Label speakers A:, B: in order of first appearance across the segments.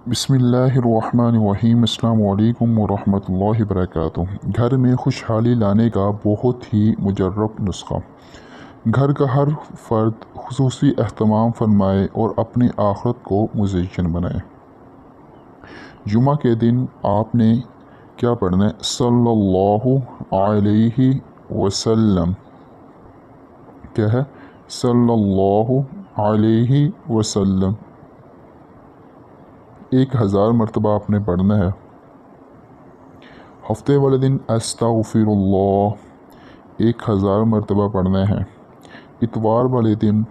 A: बिस्मिल्लाहिर्रहमानिर्रहीम। अस्सलाम वालेकुम वरहमतुल्लाहि वबरकातुहू। घर में खुशहाली लाने का बहुत ही मुजर्रब नुस्खा। घर का हर फ़र्द खुसूसी एहतमाम फरमाए और अपनी आखिरत को मुज़य्यन बनाए। जुमा के दिन आपने क्या पढ़ना है? सल्लल्लाहु अलैहि वसल्लम। क्या है? सल्लल्लाहु अलैहि वसल्लम 1000 मरतबा आपने पढ़ना है। हफ्ते वाले दिन अस्तग़फिरुल्लाह 1000 मरतबा पढ़ना है। इतवार वाले दिन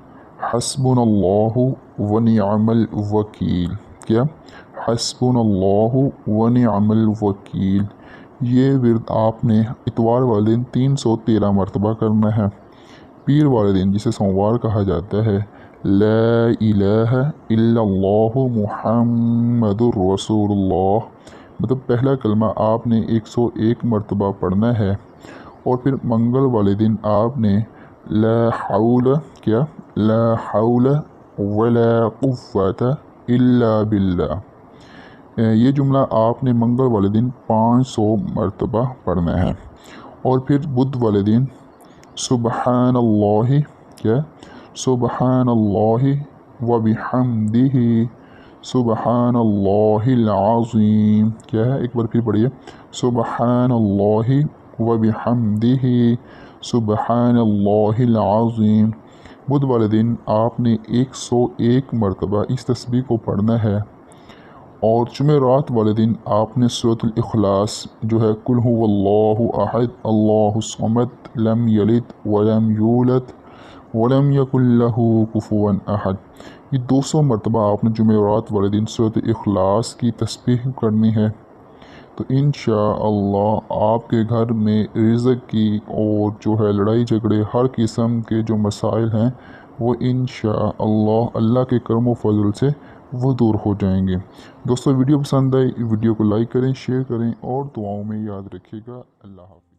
A: हस्बुनल्लाहु व निअमल वकील। क्या? हस्बुनल्लाहु व निअमल वकील। ये विर्द आपने इतवार वाले दिन 313 मरतबा करना है। पीर वाले दिन, जिसे सोमवार कहा जाता है, ला इलाहा इल्लल्लाहु मुहम्मदुर रसूलुल्लाह, मतलब पहला कलमा आपने 101 मरतबा पढ़ना है। और फिर मंगल वाले दिन आपने ला हौल, क्या? ला हौल वला कुव्वता इल्ला बिल्लाह, ये जुमला आपने मंगल वाले दिन 500 मरतबा पढ़ना है। और फिर बुध वाले दिन सुबहानल्लाहि, क्या? सुबहानल्लाहि व बिहम्दिही सुबहानल्लाहिल अज़ीम। क्या है? एक बार फिर पढ़िए, सुबहानल्लाहि व बिहम्दिही सुबहानल्लाहिल अज़ीम। बुध वाले दिन आपने 101 मरतबा इस तस्बीह को पढ़ना है। और जुमेरात वाले दिन आपने सूरतुल इखलास जो है, कुल हुवल्लाहु अहद अल्लाहु समद लम यलिद वलम यूलद वलम यकुल लहू कुफुवन अहद, ये 200 मरतबा आपने जुमेरात वाले दिन सूरतुल इखलास की तस्बीह करनी है। तो इंशाअल्लाह आपके घर में रिज़्क़ की और जो है लड़ाई झगड़े, हर किस्म के जो मसाइल हैं, वो इंशाअल्लाह अल्लाह के करम व फजल से वो दूर हो जाएंगे। दोस्तों, वीडियो पसंद आई, वीडियो को लाइक करें, शेयर करें और दुआओं में याद रखिएगा। अल्लाह हाफ़िज़।